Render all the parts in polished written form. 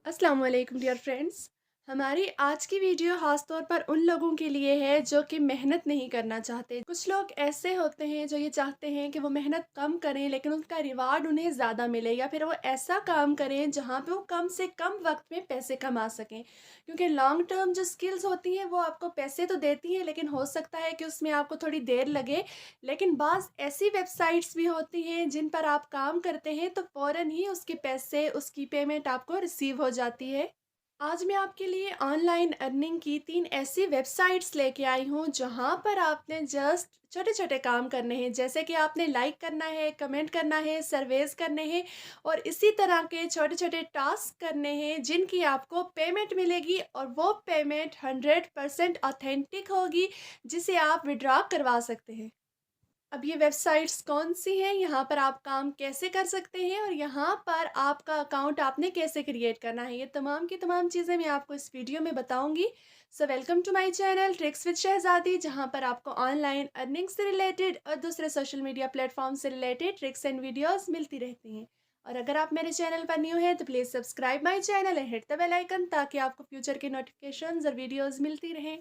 अस्सलाम वालेकुम dear friends. हमारी आज की वीडियो ख़ास तौर पर उन लोगों के लिए है जो कि मेहनत नहीं करना चाहते। कुछ लोग ऐसे होते हैं जो ये चाहते हैं कि वो मेहनत कम करें लेकिन उनका रिवार्ड उन्हें ज़्यादा मिले, या फिर वो ऐसा काम करें जहाँ पे वो कम से कम वक्त में पैसे कमा सकें। क्योंकि लॉन्ग टर्म जो स्किल्स होती हैं वो आपको पैसे तो देती हैं, लेकिन हो सकता है कि उसमें आपको थोड़ी देर लगे। लेकिन बाज़ ऐसी वेबसाइट्स भी होती हैं जिन पर आप काम करते हैं तो फ़ौरन ही उसके पैसे, उसकी पेमेंट आपको रिसीव हो जाती है। आज मैं आपके लिए ऑनलाइन अर्निंग की 3 ऐसी वेबसाइट्स लेके आई हूँ जहाँ पर आपने जस्ट छोटे-छोटे काम करने हैं, जैसे कि आपने लाइक करना है, कमेंट करना है, सर्वेस करने हैं और इसी तरह के छोटे-छोटे टास्क करने हैं जिनकी आपको पेमेंट मिलेगी और वो पेमेंट 100% ऑथेंटिक होगी, जिसे आप विथड्रॉ करवा सकते हैं। अब ये वेबसाइट्स कौन-सी हैं, यहाँ पर आप काम कैसे कर सकते हैं और यहाँ पर आपका अकाउंट आपने कैसे क्रिएट करना है, ये तमाम की तमाम चीज़ें मैं आपको इस वीडियो में बताऊँगी। So welcome to my channel tricks with Shahzadi, जहाँ पर आपको ऑनलाइन अर्निंग से रिलेटेड और दूसरे सोशल मीडिया प्लेटफ़ॉर्म से रिलेटेड ट्रिक्स एंड वीडियोज़ मिलती रहती हैं। और अगर आप मेरे चैनल पर न्यू हैं तो please subscribe my channel and hit the bell icon, ताकि आपको फ्यूचर के नोटिफ़िकेशंस और वीडियोज़ मिलती रहें।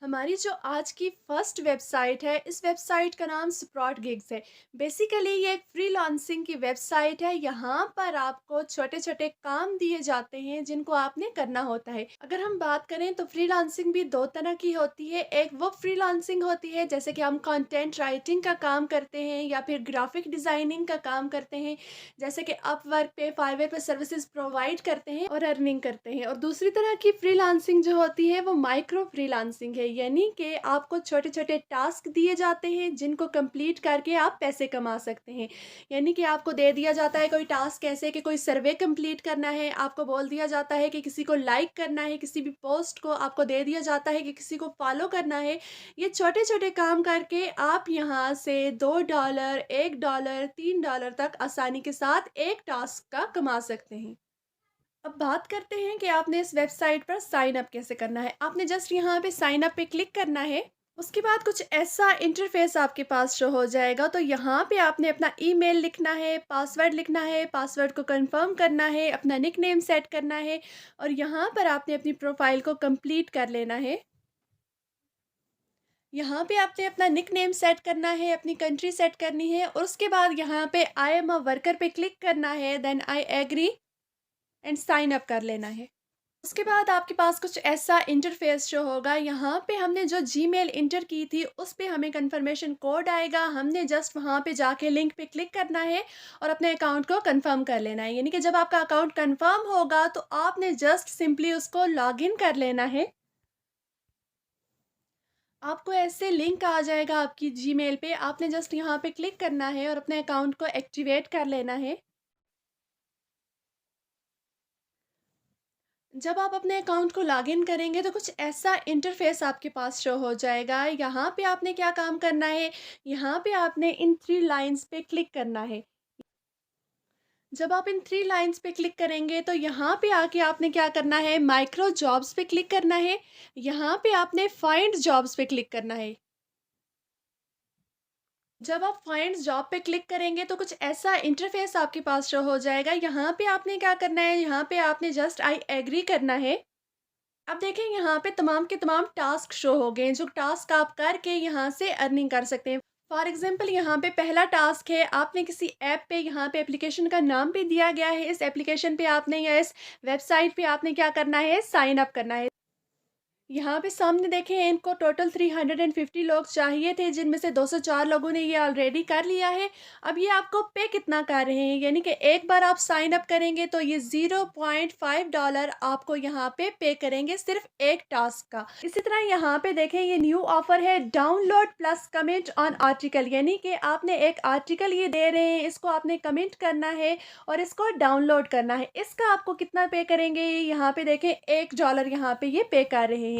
हमारी जो आज की फर्स्ट वेबसाइट है, इस वेबसाइट का नाम स्प्रॉट गिग्स है। बेसिकली ये एक फ्रीलांसिंग की वेबसाइट है। यहाँ पर आपको छोटे-छोटे काम दिए जाते हैं जिनको आपने करना होता है। अगर हम बात करें तो फ्रीलांसिंग भी 2 तरह की होती है। एक वो फ्रीलांसिंग होती है जैसे कि हम कंटेंट राइटिंग का काम करते हैं या फिर ग्राफिक डिज़ाइनिंग का काम करते हैं, जैसे कि अपवर्क पे, फाइवर पे सर्विसेज प्रोवाइड करते हैं और अर्निंग करते हैं। और दूसरी तरह की फ्रीलांसिंग जो होती है वो माइक्रो फ्रीलांसिंग है, यानी कि आपको छोटे-छोटे टास्क दिए जाते हैं जिनको कंप्लीट करके आप पैसे कमा सकते हैं। यानी कि आपको दे दिया जाता है कोई टास्क, ऐसे कि कोई सर्वे कंप्लीट करना है, आपको बोल दिया जाता है कि किसी को लाइक करना है, किसी भी पोस्ट को आपको दे दिया जाता है कि किसी को फॉलो करना है। ये छोटे-छोटे काम करके आप यहाँ से $2, $1, $3 तक आसानी के साथ एक टास्क का कमा सकते हैं। अब बात करते हैं कि आपने इस वेबसाइट पर साइन अप कैसे करना है। आपने जस्ट यहाँ पे साइन अप पे क्लिक करना है। उसके बाद कुछ ऐसा इंटरफेस आपके पास शो हो जाएगा। तो यहाँ पे आपने अपना ईमेल लिखना है, पासवर्ड लिखना है, पासवर्ड को कंफर्म करना है, अपना निकनेम सेट करना है और यहाँ पर आपने अपनी प्रोफाइल को कंप्लीट कर लेना है। यहाँ पे आपने अपना निकनेम सेट करना है, अपनी कंट्री सेट करनी है और उसके बाद यहाँ पे आई एम अ वर्कर पे क्लिक करना है, then I agree and sign up कर लेना है। उसके बाद आपके पास कुछ ऐसा इंटरफेस शो होगा। यहाँ पे हमने जो जीमेल इंटर की थी उस पे हमें कंफर्मेशन कोड आएगा। हमने जस्ट वहाँ पे जाके लिंक पे क्लिक करना है और अपने अकाउंट को कंफर्म कर लेना है। यानी कि जब आपका अकाउंट कंफर्म होगा तो आपने जस्ट सिंपली उसको लॉगिन कर लेना है। आपको ऐसे लिंक आ जाएगा आपकी जीमेल पे, आपने जस्ट यहाँ पे क्लिक करना है और अपने अकाउंट को एक्टिवेट कर लेना है। जब आप अपने अकाउंट को लॉगिन करेंगे तो कुछ ऐसा इंटरफेस आपके पास शो हो जाएगा। यहाँ पे आपने क्या काम करना है, यहाँ पे आपने इन 3 लाइन्स पे क्लिक करना है। जब आप इन 3 लाइन्स पे क्लिक करेंगे तो यहाँ पे आके आपने क्या करना है, माइक्रो जॉब्स पे क्लिक करना है। यहाँ पे आपने फाइंड जॉब्स पे क्लिक करना है। जब आप फाइंड जॉब पे क्लिक करेंगे तो कुछ ऐसा इंटरफेस आपके पास शो हो जाएगा। यहाँ पे आपने क्या करना है, यहाँ पे आपने जस्ट आई एग्री करना है। अब देखें यहाँ पे तमाम के तमाम टास्क शो हो गए हैं, जो टास्क आप करके यहाँ से अर्निंग कर सकते हैं। फॉर एग्जांपल यहाँ पे पहला टास्क है, आपने किसी ऐप पे, यहाँ पे एप्लीकेशन का नाम भी दिया गया है। इस एप्लीकेशन पे आपने या इस वेबसाइट पे आपने क्या करना है, साइन अप करना है। यहाँ पे सामने देखें, इनको टोटल 350 लोग चाहिए थे, जिनमें से 204 लोगों ने ये ऑलरेडी कर लिया है। अब ये आपको पे कितना कर रहे हैं, यानी कि एक बार आप साइन अप करेंगे तो ये $0.5 आपको यहाँ पे करेंगे सिर्फ एक टास्क का। इसी तरह यहाँ पे देखें, ये न्यू ऑफर है, download plus comment on article, यानी कि आपने एक आर्टिकल ये दे रहे हैं, इसको आपने कमेंट करना है और इसको डाउनलोड करना है। इसका आपको कितना पे करेंगे, यहाँ पे देखें $1 यहाँ पे ये पे कर रहे हैं।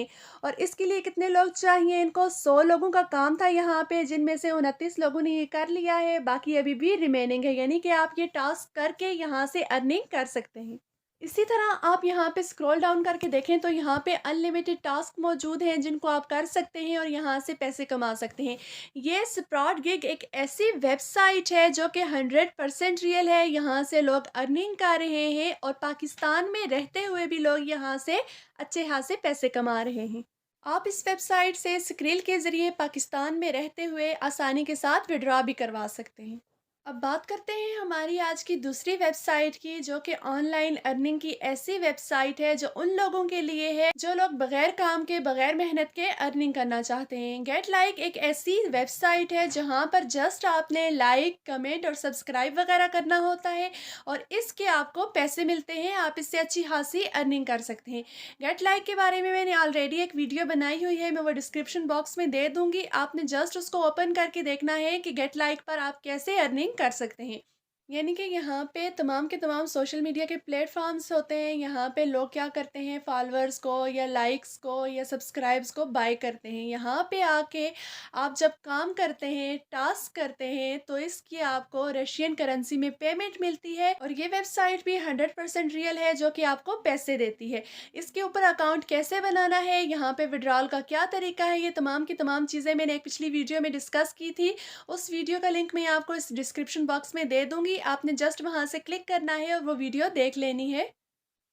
और इसके लिए कितने लोग चाहिए, इनको 100 लोगों का काम था यहाँ पे, जिनमें से 29 लोगों ने ये कर लिया है, बाकी अभी भी रिमेनिंग है। यानी कि आप ये टास्क करके यहाँ से अर्निंग कर सकते हैं। इसी तरह आप यहाँ पे स्क्रॉल डाउन करके देखें तो यहाँ पे अनलिमिटेड टास्क मौजूद हैं जिनको आप कर सकते हैं और यहाँ से पैसे कमा सकते हैं। ये स्प्रॉट गिग एक ऐसी वेबसाइट है जो कि 100% रियल है। यहाँ से लोग अर्निंग कर रहे हैं और पाकिस्तान में रहते हुए भी लोग यहाँ से अच्छे खासे पैसे कमा रहे हैं। आप इस वेबसाइट से स्क्रिल के ज़रिए पाकिस्तान में रहते हुए आसानी के साथ विड्रॉ भी करवा सकते हैं। अब बात करते हैं हमारी आज की दूसरी वेबसाइट की, जो कि ऑनलाइन अर्निंग की ऐसी वेबसाइट है जो उन लोगों के लिए है जो लोग बगैर काम के, बगैर मेहनत के अर्निंग करना चाहते हैं। गेट लाइक एक ऐसी वेबसाइट है जहां पर जस्ट आपने लाइक, कमेंट और सब्सक्राइब वगैरह करना होता है और इसके आपको पैसे मिलते हैं। आप इससे अच्छी खासी अर्निंग कर सकते हैं। गेट लाइक के बारे में मैंने ऑलरेडी एक वीडियो बनाई हुई है, मैं वो डिस्क्रिप्शन बॉक्स में दे दूंगी। आपने जस्ट उसको ओपन करके देखना है कि गेट लाइक पर आप कैसे अर्निंग कर सकते हैं। यानी कि यहाँ पे तमाम के तमाम सोशल मीडिया के प्लेटफॉर्म्स होते हैं। यहाँ पे लोग क्या करते हैं, फॉलोअर्स को या लाइक्स को या सब्सक्राइब्स को बाय करते हैं। यहाँ पे आके आप जब काम करते हैं, टास्क करते हैं, तो इसकी आपको रशियन करेंसी में पेमेंट मिलती है और ये वेबसाइट भी 100% रियल है जो कि आपको पैसे देती है। इसके ऊपर अकाउंट कैसे बनाना है, यहाँ पे विड्रॉल का क्या तरीका है, ये तमाम की तमाम चीज़ें मैंने एक पिछली वीडियो में डिस्कस की थी। उस वीडियो का लिंक मैं आपको इस डिस्क्रिप्शन बॉक्स में दे दूंगी। आपने जस्ट वहां से क्लिक करना है और वो वीडियो देख लेनी है।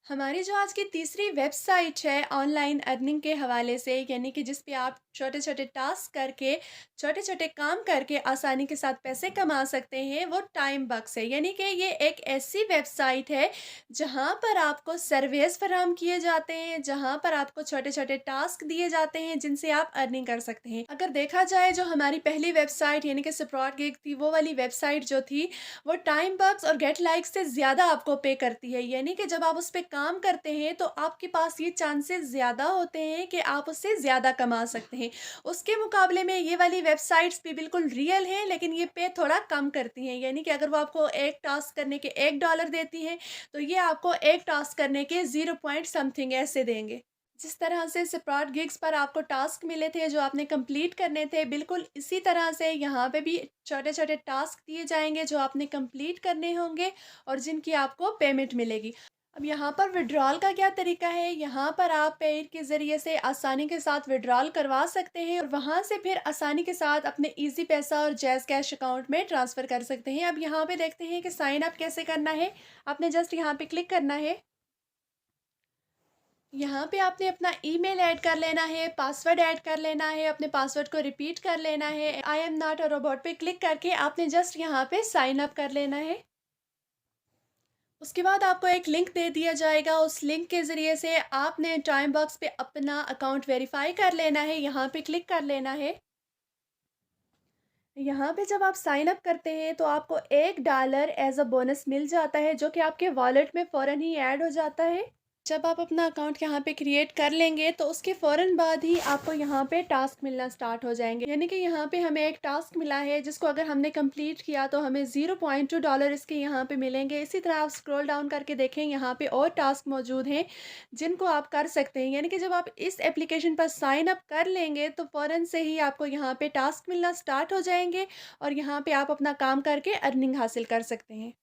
हमारी जो आज की तीसरी वेबसाइट है ऑनलाइन अर्निंग के हवाले से, यानी कि जिस पे आप छोटे छोटे टास्क करके, छोटे छोटे काम करके आसानी के साथ पैसे कमा सकते हैं, वो टाइम बक्स है। यानी कि ये एक ऐसी वेबसाइट है जहां पर आपको सर्विस फराहम किए जाते हैं, जहां पर आपको छोटे छोटे टास्क दिए जाते हैं जिनसे आप अर्निंग कर सकते हैं। अगर देखा जाए जो हमारी पहली वेबसाइट यानी कि स्प्रॉट गिग थी, वो वाली वेबसाइट जो थी वो टाइम बक्स और गेट लाइक से ज़्यादा आपको पे करती है। यानी कि जब आप उस पर काम करते हैं तो आपके पास ये चांसेस ज़्यादा होते हैं कि आप उससे ज़्यादा कमा सकते हैं। उसके मुकाबले में ये वाली वेबसाइट्स भी बिल्कुल रियल हैं, लेकिन ये पे थोड़ा कम करती हैं। यानी कि अगर वो आपको एक टास्क करने के $1 देती हैं, तो ये आपको एक टास्क करने के 0 पॉइंट समथिंग ऐसे देंगे। जिस तरह से स्प्रॉट गिग्स पर आपको टास्क मिले थे जो आपने कंप्लीट करने थे, बिल्कुल इसी तरह से यहाँ पे भी छोटे छोटे टास्क दिए जाएंगे जो आपने कंप्लीट करने होंगे और जिनकी आपको पेमेंट मिलेगी। अब यहाँ पर विड्रॉल का क्या तरीका है, यहाँ पर आप पेड के ज़रिए से आसानी के साथ विड्रॉल करवा सकते हैं और वहाँ से फिर आसानी के साथ अपने इजी पैसा और जैज़ कैश अकाउंट में ट्रांसफ़र कर सकते हैं। अब यहाँ पे देखते हैं कि साइन अप कैसे करना है। आपने जस्ट यहाँ पे क्लिक करना है। यहाँ पे आपने अपना ईमेल ऐड कर लेना है, पासवर्ड ऐड कर लेना है, अपने पासवर्ड को रिपीट कर लेना है। I am not a robot पे क्लिक करके आपने जस्ट यहाँ पे साइन अप कर लेना है। उसके बाद आपको एक लिंक दे दिया जाएगा, उस लिंक के ज़रिए से आपने टाइम बॉक्स पे अपना अकाउंट वेरीफाई कर लेना है। यहाँ पे क्लिक कर लेना है। यहाँ पे जब आप साइन अप करते हैं तो आपको $1 एज अ बोनस मिल जाता है जो कि आपके वॉलेट में फ़ौरन ही ऐड हो जाता है। जब आप अपना अकाउंट यहाँ पे क्रिएट कर लेंगे तो उसके फ़ौरन बाद ही आपको यहाँ पे टास्क मिलना स्टार्ट हो जाएंगे। यानी कि यहाँ पे हमें एक टास्क मिला है जिसको अगर हमने कंप्लीट किया तो हमें $0.2 इसके यहाँ पे मिलेंगे। इसी तरह आप स्क्रॉल डाउन करके देखें, यहाँ पे और टास्क मौजूद हैं जिनको आप कर सकते हैं। यानी कि जब आप इस एप्लीकेशन पर साइन अप कर लेंगे तो फ़ौरन से ही आपको यहाँ पे टास्क मिलना स्टार्ट हो जाएंगे और यहाँ पे आप अपना काम करके अर्निंग हासिल कर सकते हैं।